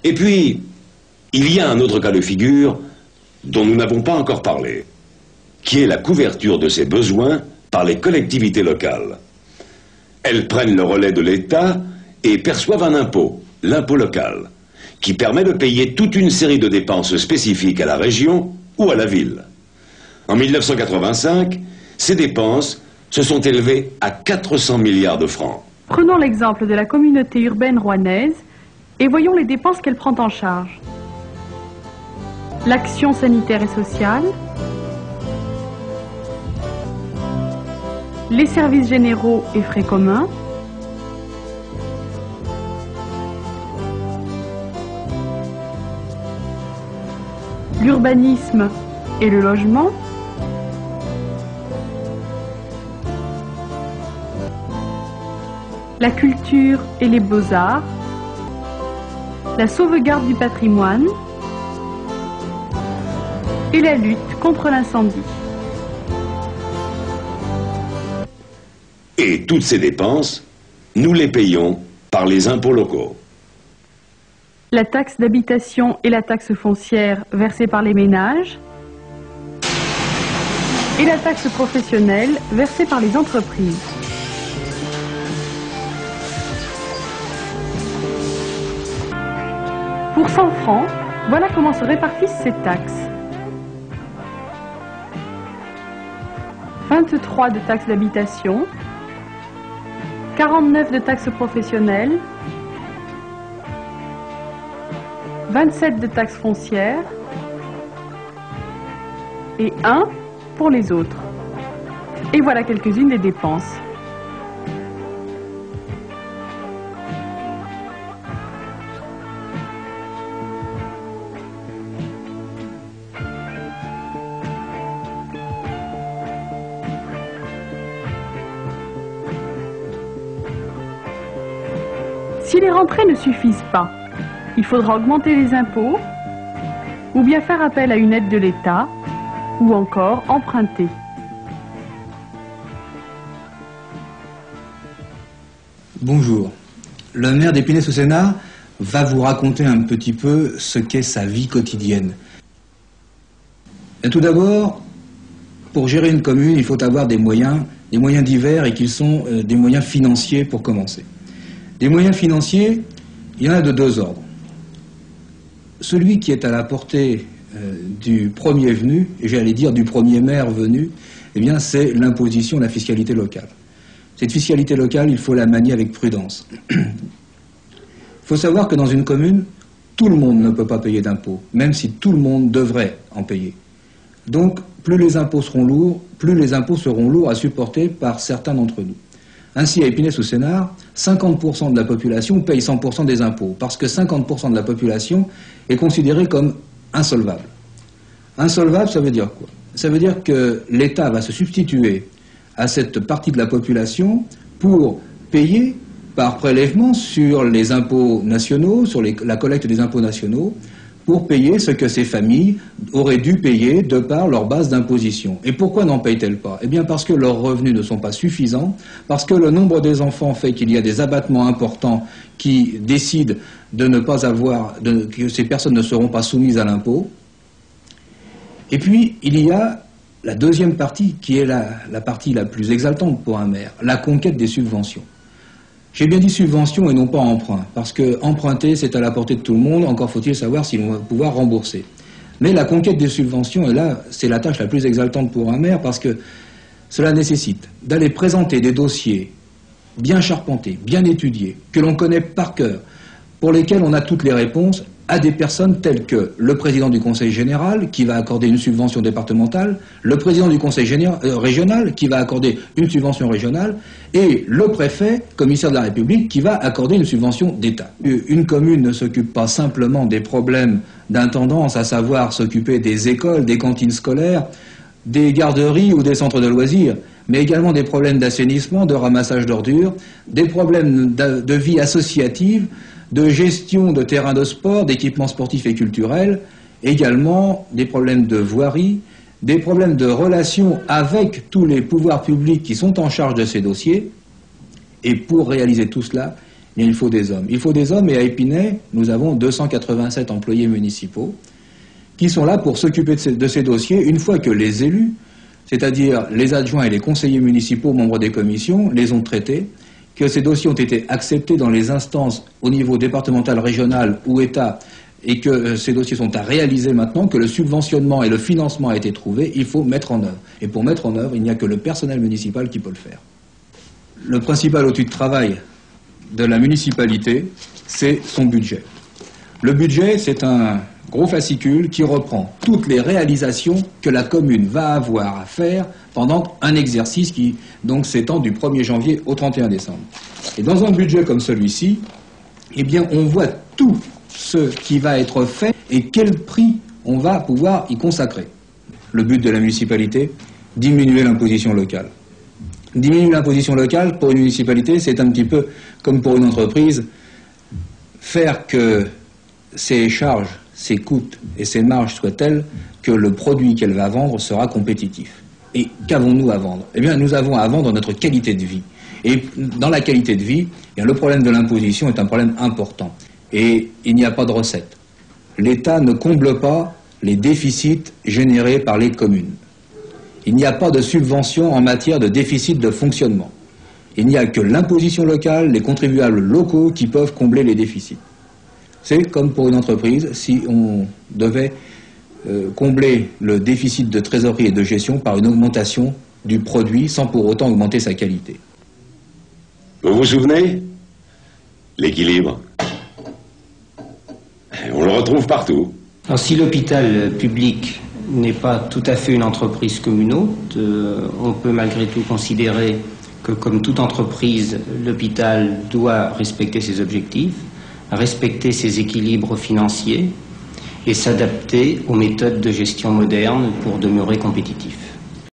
Et puis, il y a un autre cas de figure dont nous n'avons pas encore parlé, qui est la couverture de ces besoins par les collectivités locales. Elles prennent le relais de l'État et perçoivent un impôt, l'impôt local, qui permet de payer toute une série de dépenses spécifiques à la région ou à la ville. En 1985, ces dépenses se sont élevées à 400 milliards de francs. Prenons l'exemple de la communauté urbaine rouennaise et voyons les dépenses qu'elle prend en charge. L'action sanitaire et sociale, les services généraux et frais communs, l'urbanisme et le logement, la culture et les beaux-arts, la sauvegarde du patrimoine et la lutte contre l'incendie. Et toutes ces dépenses, nous les payons par les impôts locaux. La taxe d'habitation et la taxe foncière versée par les ménages et la taxe professionnelle versée par les entreprises. Pour 100 francs, voilà comment se répartissent ces taxes. 23 de taxes d'habitation, 49 de taxes professionnelles, 27 de taxes foncières et 1 pour les autres. Et voilà quelques-unes des dépenses. Si les rentrées ne suffisent pas, il faudra augmenter les impôts, ou bien faire appel à une aide de l'État, ou encore emprunter. Bonjour. Le maire d'Épinay-sous-Sénard va vous raconter un petit peu ce qu'est sa vie quotidienne. Et tout d'abord, pour gérer une commune, il faut avoir des moyens divers et qu'ils sont des moyens financiers pour commencer. Des moyens financiers, il y en a de deux ordres. Celui qui est à la portée du premier venu, et j'allais dire du premier maire venu, eh bien c'est l'imposition, la fiscalité locale. Cette fiscalité locale, il faut la manier avec prudence. Il faut savoir que dans une commune, tout le monde ne peut pas payer d'impôts, même si tout le monde devrait en payer. Donc, plus les impôts seront lourds, plus les impôts seront lourds à supporter par certains d'entre nous. Ainsi, à Épinay-sous-Sénard, 50% de la population paye 100% des impôts, parce que 50% de la population est considérée comme insolvable. Insolvable, ça veut dire quoi? Ça veut dire que l'État va se substituer à cette partie de la population pour payer par prélèvement sur les impôts nationaux, sur la collecte des impôts nationaux, pour payer ce que ces familles auraient dû payer de par leur base d'imposition. Et pourquoi n'en payent-elles pas? Eh bien parce que leurs revenus ne sont pas suffisants, parce que le nombre des enfants fait qu'il y a des abattements importants qui décident de ne pas avoir, que ces personnes ne seront pas soumises à l'impôt. Et puis, il y a la deuxième partie, qui est la partie la plus exaltante pour un maire, la conquête des subventions. J'ai bien dit subvention et non pas emprunt, parce que emprunter, c'est à la portée de tout le monde, encore faut-il savoir si l'on va pouvoir rembourser. Mais la conquête des subventions, et là, c'est la tâche la plus exaltante pour un maire, parce que cela nécessite d'aller présenter des dossiers bien charpentés, bien étudiés, que l'on connaît par cœur, pour lesquels on a toutes les réponses, à des personnes telles que le président du conseil général qui va accorder une subvention départementale, le président du conseil régional qui va accorder une subvention régionale et le préfet, commissaire de la République, qui va accorder une subvention d'État. Une commune ne s'occupe pas simplement des problèmes d'intendance, à savoir s'occuper des écoles, des cantines scolaires, des garderies ou des centres de loisirs, mais également des problèmes d'assainissement, de ramassage d'ordures, des problèmes de vie associative, de gestion de terrains de sport, d'équipements sportifs et culturels, également des problèmes de voirie, des problèmes de relations avec tous les pouvoirs publics qui sont en charge de ces dossiers. Et pour réaliser tout cela, bien, il faut des hommes. Il faut des hommes, et à Épinay, nous avons 287 employés municipaux qui sont là pour s'occuper de ces dossiers une fois que les élus, c'est-à-dire les adjoints et les conseillers municipaux, membres des commissions, les ont traités, que ces dossiers ont été acceptés dans les instances au niveau départemental, régional ou État, et que ces dossiers sont à réaliser maintenant, que le subventionnement et le financement a été trouvé, il faut mettre en œuvre. Et pour mettre en œuvre, il n'y a que le personnel municipal qui peut le faire. Le principal outil de travail de la municipalité, c'est son budget. Le budget, c'est un gros fascicule qui reprend toutes les réalisations que la commune va avoir à faire pendant un exercice qui donc s'étend du 1er janvier au 31 décembre. Et dans un budget comme celui-ci, eh bien, on voit tout ce qui va être fait et quel prix on va pouvoir y consacrer. Le but de la municipalité, diminuer l'imposition locale. Diminuer l'imposition locale pour une municipalité, c'est un petit peu comme pour une entreprise, faire que ses charges, ses coûts et ses marges soient telles que le produit qu'elle va vendre sera compétitif. Et qu'avons-nous à vendre? Eh bien, nous avons à vendre notre qualité de vie. Et dans la qualité de vie, eh bien, le problème de l'imposition est un problème important. Et il n'y a pas de recette. L'État ne comble pas les déficits générés par les communes. Il n'y a pas de subvention en matière de déficit de fonctionnement. Il n'y a que l'imposition locale, les contribuables locaux qui peuvent combler les déficits. C'est comme pour une entreprise, si on devait combler le déficit de trésorerie et de gestion par une augmentation du produit sans pour autant augmenter sa qualité. Vous vous souvenez? L'équilibre. On le retrouve partout. Alors, si l'hôpital public n'est pas tout à fait une entreprise comme une autre, on peut malgré tout considérer que, comme toute entreprise, l'hôpital doit respecter ses objectifs, respecter ses équilibres financiers et s'adapter aux méthodes de gestion modernes pour demeurer compétitif.